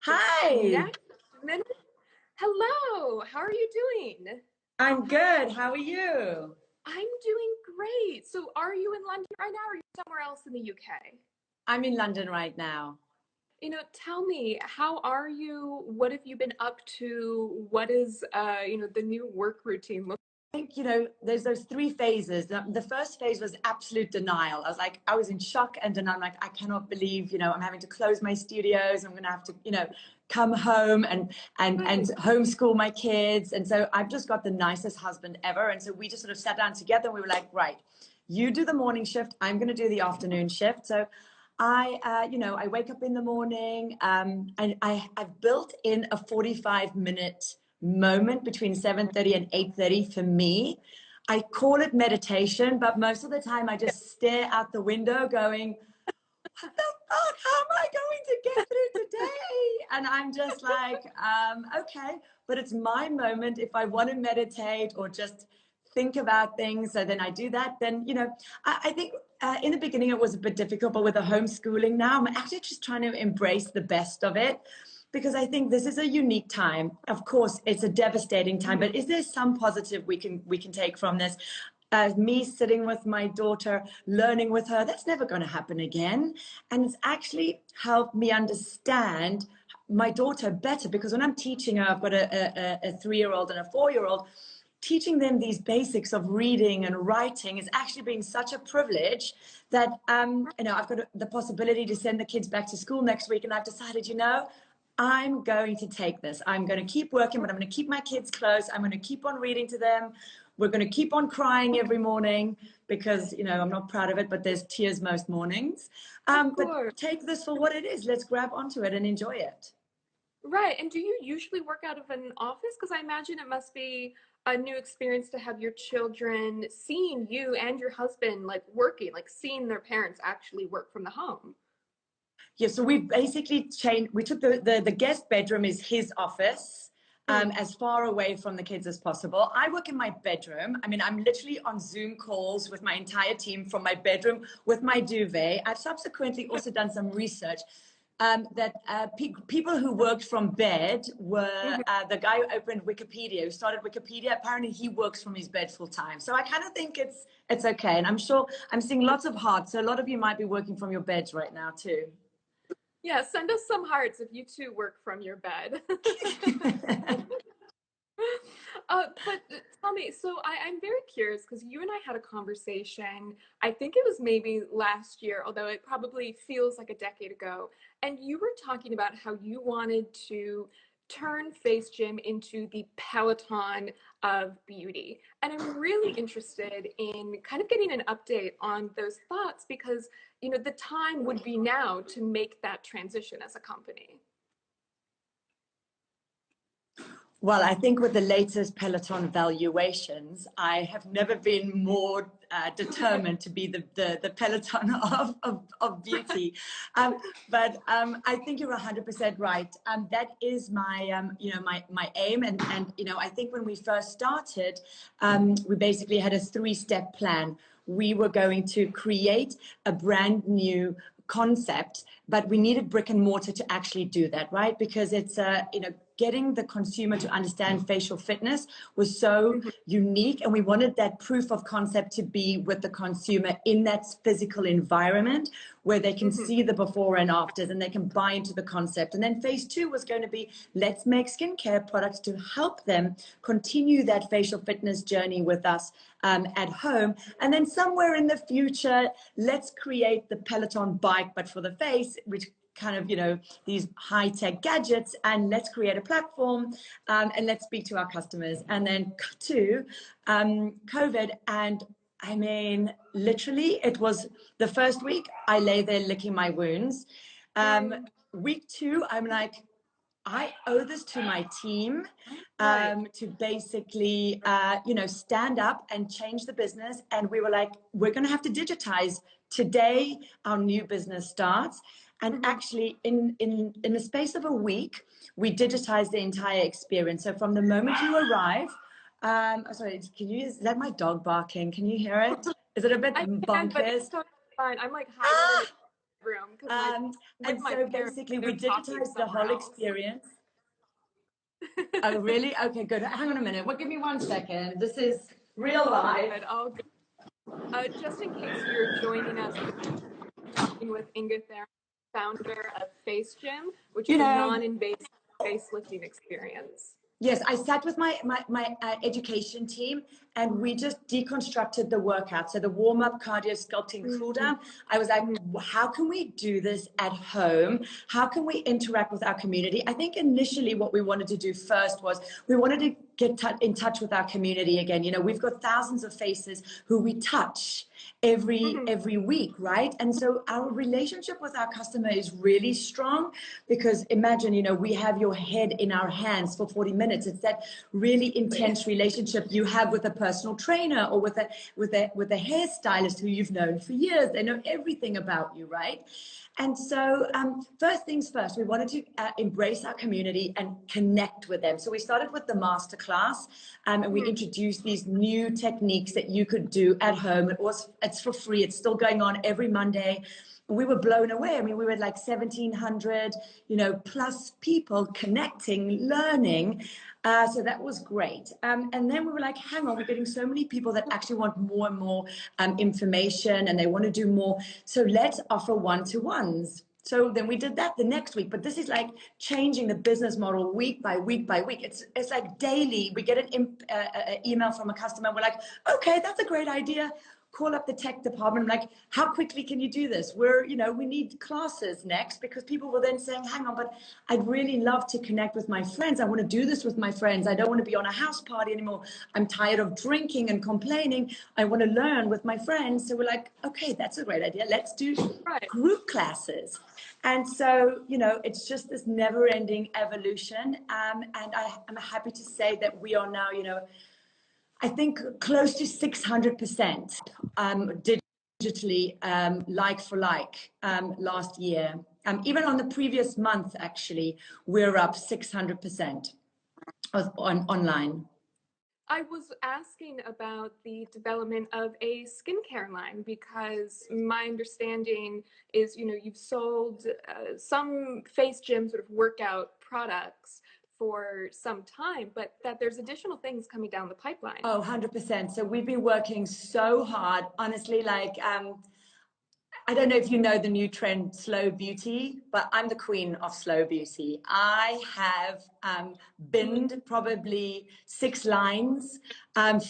Hi, Next minute. Hello, how are you doing? I'm good. How are you? I'm doing great. So, are you in London right now or are you somewhere else in the UK? I'm in London right now. Tell me, how are you? What have you been up to? What is, the new work routine look? I think, there's those three phases. The first phase was absolute denial. I was in shock and denial. I'm like, I cannot believe, I'm having to close my studios. I'm going to have to, come home and Right. homeschool my kids. And so I've just got the nicest husband ever. And so we just sort of sat down together and we were like, right, you do the morning shift. I'm going to do the afternoon shift. So I wake up in the morning, and I've built in a 45-minute moment between 7:30 and 8:30 for me. I call it meditation, but most of the time I just stare out the window going, what the fuck? How am I going to get through today? And I'm just like, okay, but it's my moment. If I want to meditate or just think about things, so then I do that. Then, I think in the beginning it was a bit difficult, but with the homeschooling now, I'm actually just trying to embrace the best of it because I think this is a unique time. Of course, it's a devastating time, but is there some positive we can take from this? Me sitting with my daughter, learning with her, that's never going to happen again. And it's actually helped me understand my daughter better because when I'm teaching her, I've got a 3-year-old and a 4-year-old, teaching them these basics of reading and writing is actually been such a privilege that I've got the possibility to send the kids back to school next week, and I've decided, I'm going to take this. I'm going to keep working, but I'm going to keep my kids close. I'm going to keep on reading to them. We're going to keep on crying every morning because, I'm not proud of it, but there's tears most mornings. Of But course. take this for what it is. Let's grab onto it and enjoy it. Right. And do you usually work out of an office? Because I imagine it must be a new experience to have your children seeing you and your husband like working, like seeing their parents actually work from the home. Yeah, so we basically changed. We took the guest bedroom is his office, Mm. as far away from the kids as possible. I work in my bedroom. I mean, I'm literally on Zoom calls with my entire team from my bedroom with my duvet. I've subsequently also done some research that people who worked from bed were Mhm. the guy who opened Wikipedia, who started Wikipedia. Apparently, he works from his bed full time. So I kind of think it's okay. And I'm sure I'm seeing lots of hearts. So a lot of you might be working from your beds right now too. Yeah, send us some hearts if you too work from your bed. But tell me, so I'm very curious because you and I had a conversation, I think it was maybe last year, although it probably feels like a decade ago, and you were talking about how you wanted to turn FaceGym into the peloton of beauty. And I'm really interested in kind of getting an update on those thoughts because, the time would be now to make that transition as a company. Well, I think with the latest Peloton valuations, I have never been more determined to be the Peloton of beauty. But I think you're 100% right. That is my aim. And I think when we first started, we basically had a 3-step plan. We were going to create a brand new concept, but we needed brick and mortar to actually do that, right? Because it's getting the consumer to understand facial fitness was so Mhm. unique, and we wanted that proof of concept to be with the consumer in that physical environment where they can Mhm. see the before and afters and they can buy into the concept. And then phase 2 was going to be, let's make skincare products to help them continue that facial fitness journey with us at home. And then somewhere in the future, let's create the Peloton bike, but for the face, which kind of, these high-tech gadgets, and let's create a platform, and let's speak to our customers. And then to COVID, and I mean, literally, it was the first week I lay there licking my wounds. Mm. Week 2, I'm like, I owe this to my team, Right. to basically, stand up and change the business. And we were like, we're going to have to digitize. Today, our new business starts. And Mhm. actually, in the space of a week, we digitized the entire experience. So from the moment you arrive, oh, sorry, is that my dog barking? Can you hear it? Is it a bit I can, but it's bonkers? totally fine. I'm like hiding in a Ah! room because like with and my so parents, basically we they're talking digitized the somewhere whole else. experience. Oh, really? Okay, good. Hang on a minute. Well, give me 1 second. This is real life. All good. Just in case you're joining us, talking with Inge Theron, founder of FaceGym, which You is a know, non-invasive facelifting experience. yes, I sat with my education team and we just deconstructed the workout. So the warm up, cardio, sculpting, cool Mm-hmm. down. I was like, how can we do this at home? How can we interact with our community? I think initially what we wanted to do first was we wanted to get in touch with our community again. You know, we've got thousands of faces who we touch every week, right? And so our relationship with our customer is really strong because imagine, you know, we have your head in our hands for 40 minutes. It's that really intense relationship you have with a personal trainer or with a hairstylist who you've known for years. They know everything about you, right? And so first things first, we wanted to embrace our community and connect with them. So we started with the masterclass and we introduced these new techniques that you could do at home. It's for free. It's still going on every Monday. We were blown away. I mean, we were like 1,700, you know, plus people connecting, learning. So that was great. And then we were like, hang on, we're getting so many people that actually want more and more information and they want to do more. So let's offer one-to-ones. So then we did that the next week, but this is like changing the business model week by week by week. It's like daily. We get an email from a customer. We're like, okay, that's a great idea. Call up the tech department. I'm like, how quickly can you do this? We need classes next because people were then saying, hang on, but I'd really love to connect with my friends. I want to do this with my friends. I don't want to be on a house party anymore. I'm tired of drinking and complaining. I want to learn with my friends. So we're like, okay, that's a great idea. Let's do group classes. And so, you know, it's just this never ending evolution. And I'm happy to say that we are now, you know, I think close to 600% digitally, like for like, last year. Even on the previous month, actually, we're up 600% online. I was asking about the development of a skincare line because my understanding is, you know, you've sold some FaceGym sort of workout products for some time, but that there's additional things coming down the pipeline. Oh, 100%. So we've been working so hard, honestly, like, I don't know if you know the new trend, slow beauty, but I'm the queen of slow beauty. I have binned probably 6 lines,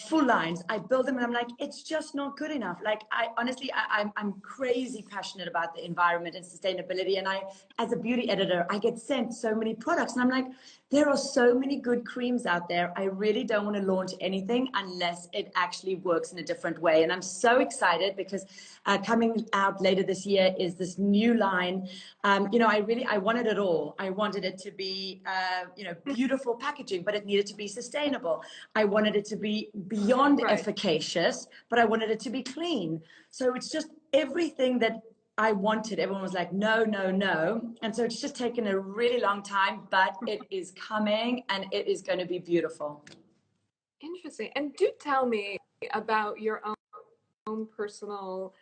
full lines. I build them and I'm like, it's just not good enough. Like, I'm crazy passionate about the environment and sustainability. And as a beauty editor, I get sent so many products and I'm like, there are so many good creams out there. I really don't want to launch anything unless it actually works in a different way. And I'm so excited because coming out later this year is this new line. I wanted it all. I wanted it to be, beautiful packaging, but it needed to be sustainable. I wanted it to be beyond efficacious, but I wanted it to be clean. So it's just everything that I wanted. Everyone was like, no, no, no. And so it's just taken a really long time, but it is coming and it is going to be beautiful. Interesting. And do tell me about your own personal,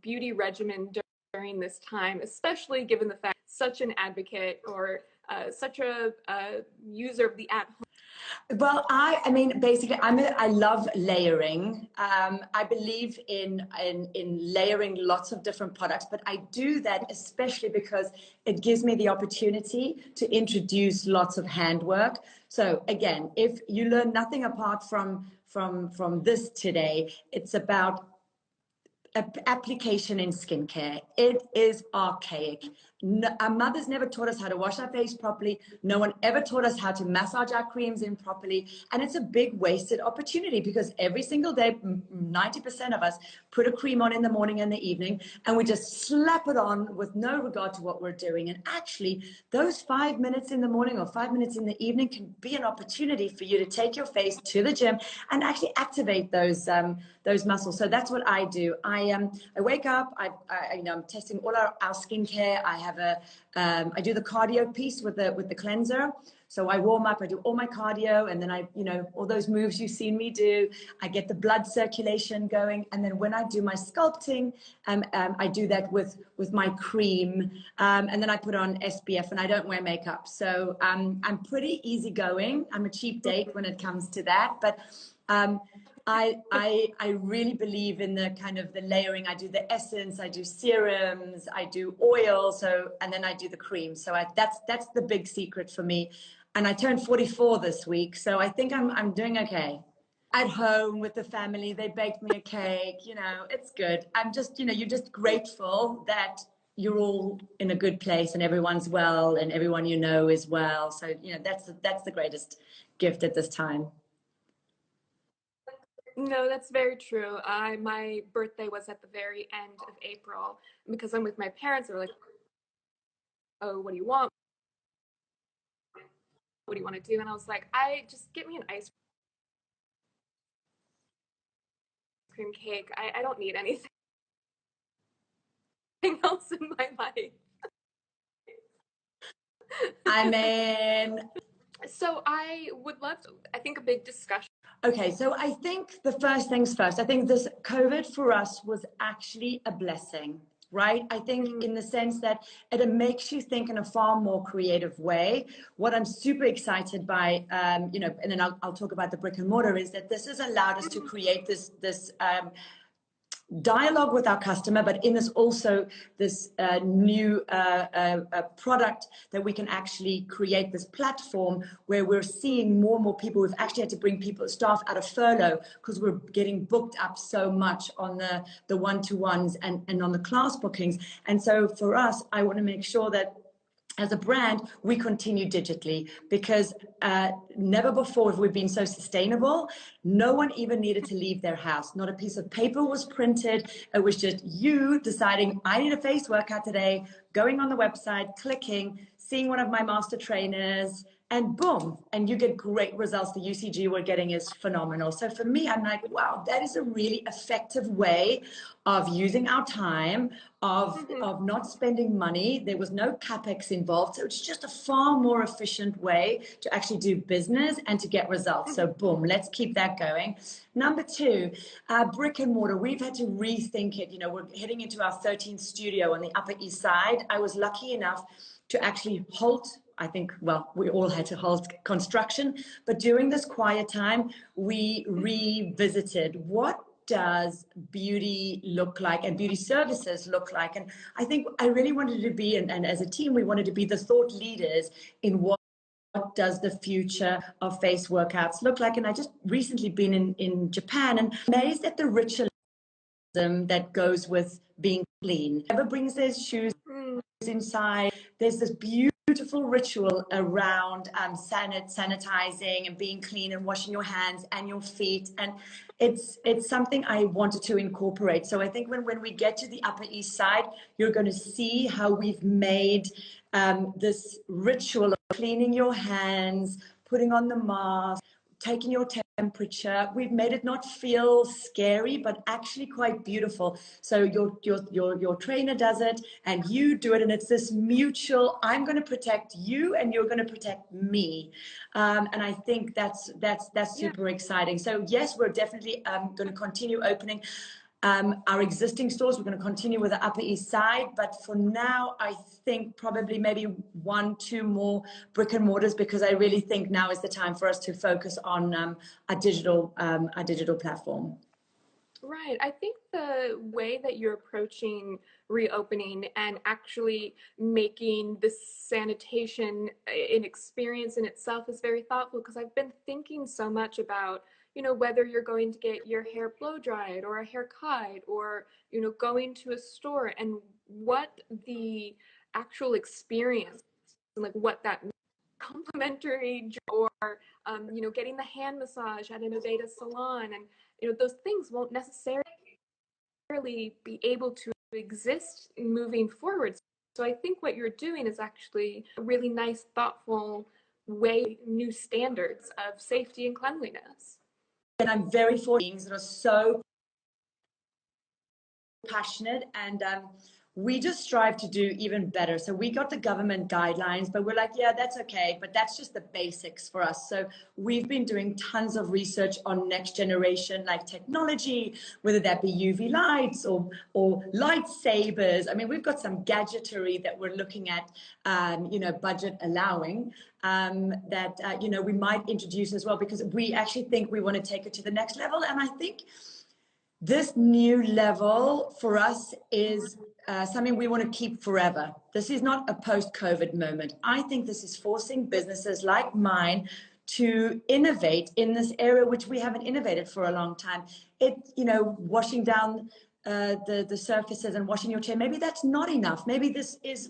beauty regimen during this time, especially given the fact such an advocate or such a user of the at-home. Well, I mean, basically, I love layering. I believe in layering lots of different products, but I do that especially because it gives me the opportunity to introduce lots of handwork. So again, if you learn nothing apart from this today, it's about application in skincare. It is archaic. No, our mothers never taught us how to wash our face properly. No one ever taught us how to massage our creams in properly. And it's a big wasted opportunity because every single day, 90% of us put a cream on in the morning and the evening, and we just slap it on with no regard to what we're doing. And actually, those 5 minutes in the morning or 5 minutes in the evening can be an opportunity for you to take your face to the gym and actually activate those muscles. So that's what I do. I wake up, I'm testing all our skincare. I have I do the cardio piece with the cleanser. So I warm up, I do all my cardio, and then all those moves you've seen me do, I get the blood circulation going. And then when I do my sculpting, I do that with my cream. And then I put on SPF, and I don't wear makeup. So I'm pretty easygoing. I'm a cheap date when it comes to that. But I really believe in the kind of the layering. I do the essence, I do serums, I do oil, and then I do the cream. So that's the big secret for me. And I turned 44 this week, so I think I'm doing okay. At home with the family, they baked me a cake. It's good. I'm just, you're just grateful that you're all in a good place and everyone's well and everyone is well. So that's the greatest gift at this time. No, that's very true. My birthday was at the very end of April, and because I'm with my parents, they're like, "Oh, what do you want? What do you want to do?" And I was like, "I just get me an ice cream cake. I don't need anything else in my life." I mean, so I would love to, I think, a big discussion. Okay, so I think the first things first, I think this COVID for us was actually a blessing, right? I think in the sense that it makes you think in a far more creative way. What I'm super excited by, and then I'll talk about the brick and mortar, is that this has allowed us to create this dialogue with our customer, but in this also this new product that we can actually create this platform where we're seeing more and more people. We've actually had to bring staff out of furlough because we're getting booked up so much on the one-to-ones and on the class bookings. And so for us, I want to make sure that as a brand, we continue digitally, because never before have we been so sustainable. No one even needed to leave their house. Not a piece of paper was printed. It was just you deciding, I need a face workout today, going on the website, clicking, seeing one of my master trainers, and boom, and you get great results. The UCG we're getting is phenomenal. So for me, I'm like, wow, that is a really effective way of using our time, of not spending money. There was no capex involved. So it's just a far more efficient way to actually do business and to get results. So boom, let's keep that going. Number two, brick and mortar. We've had to rethink it. We're heading into our 13th studio on the Upper East Side. I was lucky enough to actually halt, I think, well, we all had to halt construction, but during this quiet time, we revisited what does beauty look like and beauty services look like. And I think I really wanted to be, and as a team, we wanted to be the thought leaders in what does the future of face workouts look like. And I just recently been in Japan and amazed at the ritualism that goes with being clean. Never brings their shoes inside. There's this beautiful ritual around sanitizing and being clean and washing your hands and your feet, and it's something I wanted to incorporate. So I think when we get to the Upper East Side, you're going to see how we've made this ritual of cleaning your hands, putting on the mask, taking your temperature. We've made it not feel scary, but actually quite beautiful. So your trainer does it and you do it, and it's this mutual, I'm going to protect you and you're going to protect me. And I think that's super exciting. So yes, we're definitely going to continue opening our existing stores. We're going to continue with the Upper East Side, but for now, I think probably maybe 1-2 more brick and mortars, because I really think now is the time for us to focus on a digital platform. Right. I think the way that you're approaching reopening and actually making this sanitation an experience in itself is very thoughtful, because I've been thinking so much about, whether you're going to get your hair blow dried or a haircut, or, going to a store, and what the actual experience and like what that complimentary, or getting the hand massage at an Aveda salon, and those things won't necessarily be able to exist moving forward. So I think what you're doing is actually a really nice, thoughtful way, new standards of safety and cleanliness. And I'm very fortunate that are so passionate, and we just strive to do even better. So we got the government guidelines, but we're like, yeah, that's okay. But that's just the basics for us. So we've been doing tons of research on next generation, like technology, whether that be UV lights or lightsabers. I mean, we've got some gadgetry that we're looking at, budget allowing, that, we might introduce as well, because we actually think we want to take it to the next level. And I think this new level for us is something we want to keep forever. This is not a post-COVID moment. I think this is forcing businesses like mine to innovate in this area, which we haven't innovated for a long time. Washing down the surfaces and washing your chair, maybe that's not enough. Maybe this is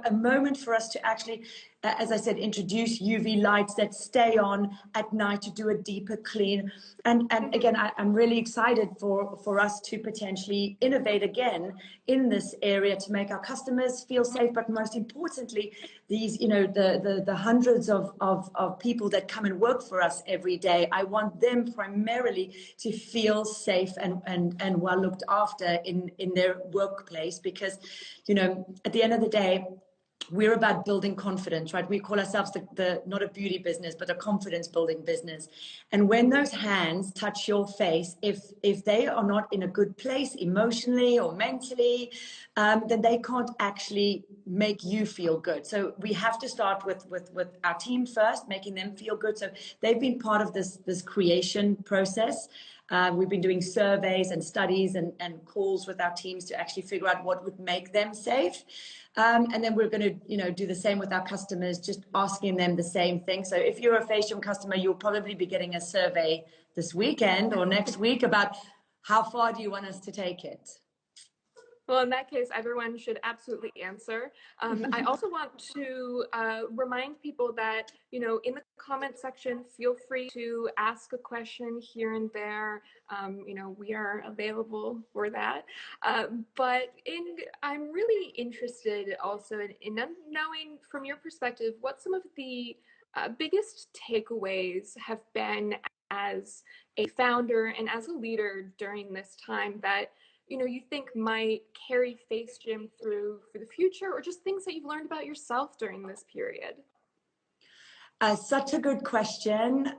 a moment for us to actually, as I said, introduce UV lights that stay on at night to do a deeper clean. And again, I'm really excited for us to potentially innovate again in this area to make our customers feel safe, but most importantly, these, the hundreds of people that come and work for us every day, I want them primarily to feel safe and well looked after in their workplace, because, at the end of the day, we're about building confidence, right? We call ourselves the not a beauty business, but a confidence building business. And when those hands touch your face, if they are not in a good place emotionally or mentally, then they can't actually make you feel good. So we have to start with our team first, making them feel good. So they've been part of this creation process. We've been doing surveys and studies and calls with our teams to actually figure out what would make them safe. And then we're going to, do the same with our customers, just asking them the same thing. So if you're a FaceGym customer, you'll probably be getting a survey this weekend or next week about how far do you want us to take it? Well, in that case, everyone should absolutely answer. I also want to remind people that, in the comment section, feel free to ask a question here and there. We are available for that. But I'm really interested also in knowing from your perspective what some of the biggest takeaways have been as a founder and as a leader during this time that you think might carry FaceGym through for the future, or just things that you've learned about yourself during this period? Such a good question.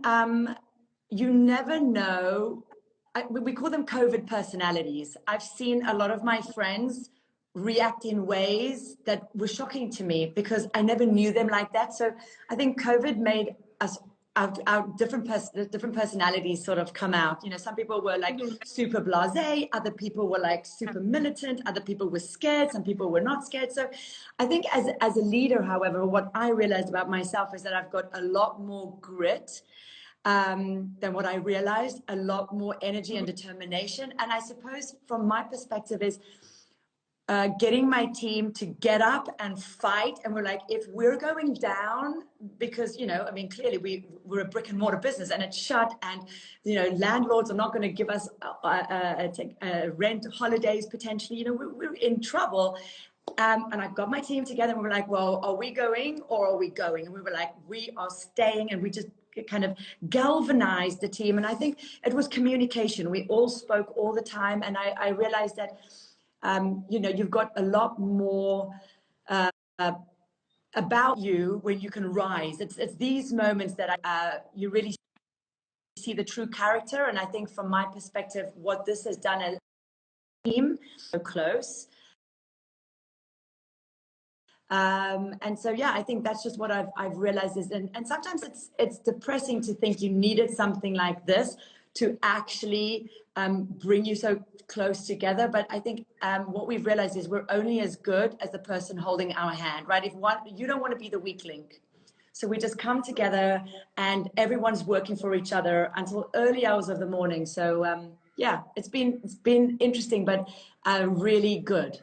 You never know. We call them COVID personalities. I've seen a lot of my friends react in ways that were shocking to me because I never knew them like that. So I think COVID made us our different personalities sort of come out. Some people were like super blasé, other people were like super militant, other people were scared, some people were not scared. So I think as a leader, however, what I realized about myself is that I've got a lot more grit than what I realized, a lot more energy and determination. And I suppose from my perspective is getting my team to get up and fight. And we're like, if we're going down, because, clearly we're a brick and mortar business and it's shut, and, landlords are not going to give us rent holidays potentially, we're in trouble. And I got my team together and we were like, well, are we going or are we going? And we were like, we are staying. And we just kind of galvanized the team. And I think it was communication. We all spoke all the time. And I realized that you've got a lot more about you when you can rise. It's these moments that you really see the true character. And I think from my perspective, what this has done as a team, so close. And so, yeah, I think that's just what I've realized is, and sometimes it's depressing to think you needed something like this to actually bring you so close together. But I think what we've realized is we're only as good as the person holding our hand, right? You don't want to be the weak link. So we just come together and everyone's working for each other until early hours of the morning. So yeah, it's been interesting, but really good.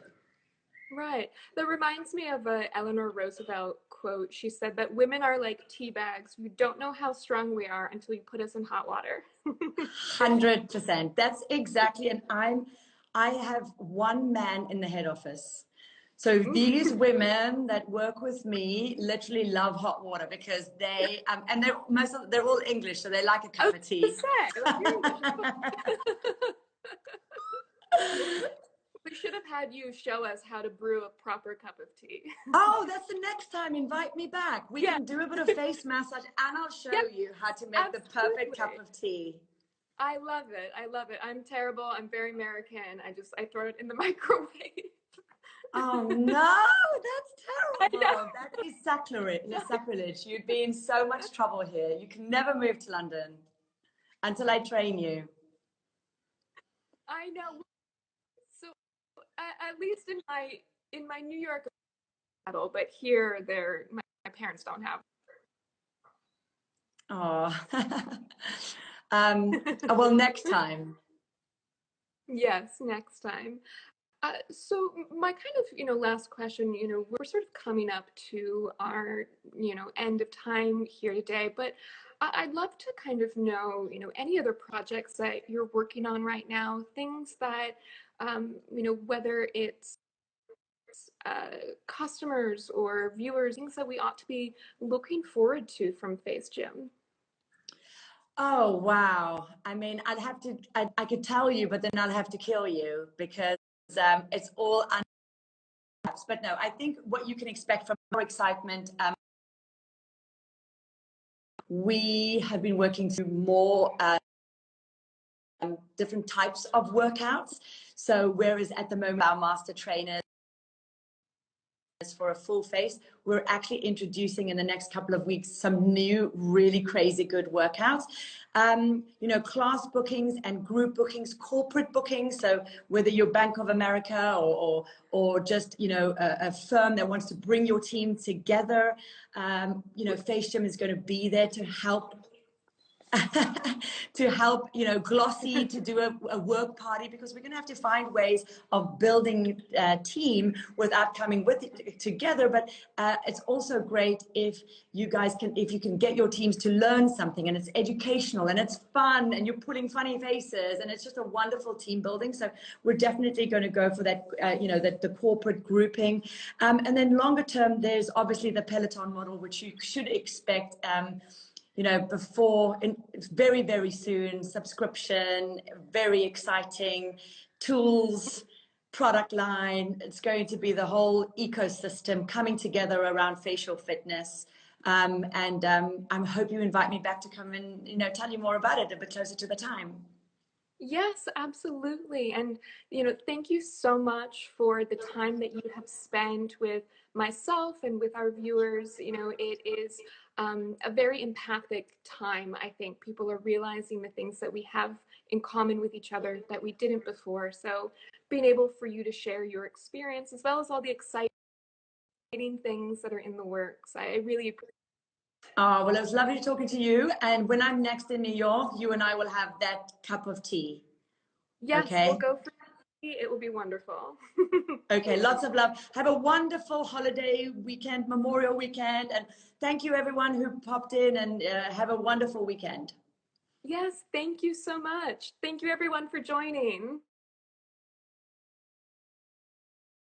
Right. That reminds me of a Eleanor Roosevelt quote. She said that women are like tea bags. You don't know how strong we are until you put us in hot water. 100%. That's exactly. And I have one man in the head office. So these women that work with me literally love hot water because they and they're all English, so they like a cup of tea. We should have had you show us how to brew a proper cup of tea. Oh, that's the next time. Invite me back. We Yeah. can do a bit of face massage and I'll show Yeah, you how to make the perfect cup absolutely. of tea. I love it. I love it. I'm terrible. I'm very American. I throw it in the microwave. Oh no, I that's know. terrible. That is sacrilege. Sacrilege. You'd be in so much trouble here. You can never move to London until I train you. I know. So at least in my New York battle, but here my parents don't have. Oh, well, next time. Yes, next time. So my kind of, last question, we're sort of coming up to our, end of time here today, but I'd love to kind of know, any other projects that you're working on right now, things that, whether it's customers or viewers, things that we ought to be looking forward to from FaceGym. Oh, wow. I mean, I could tell you, but then I'll have to kill you because it's all under wraps. But no, I think what you can expect from our excitement, we have been working through more different types of workouts. So whereas at the moment our master trainers for a full face, we're actually introducing in the next couple of weeks some new really crazy good workouts. Class bookings and group bookings, corporate bookings. So whether you're Bank of America or just a firm that wants to bring your team together, FaceGym is going to be there to help to help Glossy to do a work party, because we're going to have to find ways of building a team without coming with it together. But it's also great if you can get your teams to learn something, and it's educational and it's fun and you're putting funny faces and it's just a wonderful team building. So we're definitely going to go for that, the corporate grouping. And then longer term, there's obviously the peloton model, which you should expect before, very, very soon, subscription, very exciting tools, product line. It's going to be the whole ecosystem coming together around facial fitness. I hope you invite me back to come and, tell you more about it a bit closer to the time. Yes, absolutely. And, thank you so much for the time that you have spent with myself and with our viewers. It is a very empathic time. I think people are realizing the things that we have in common with each other that we didn't before. So being able for you to share your experience as well as all the exciting things that are in the works, I really appreciate. Oh, well, it was lovely talking to you. And when I'm next in New York, you and I will have that cup of tea. Yes, we'll Okay? go for tea. It will be wonderful. Okay, lots of love. Have a wonderful holiday weekend, Memorial weekend. And thank you, everyone who popped in, and have a wonderful weekend. Yes, thank you so much. Thank you, everyone, for joining.